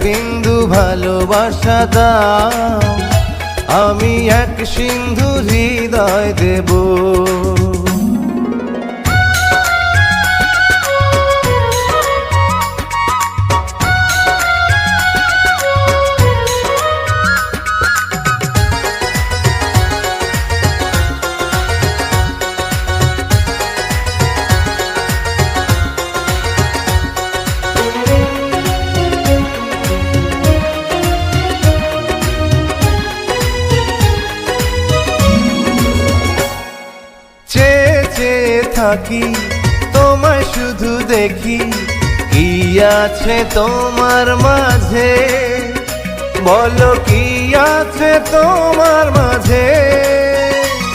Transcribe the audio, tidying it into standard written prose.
বিন্দু ভালোবাসা দাও, আমি এক সিন্ধু হৃদয় দেব। থাকি তোমায় শুধু দেখি, কি আছে তোমার মাঝে, বলো কি আছে তোমার মাঝে।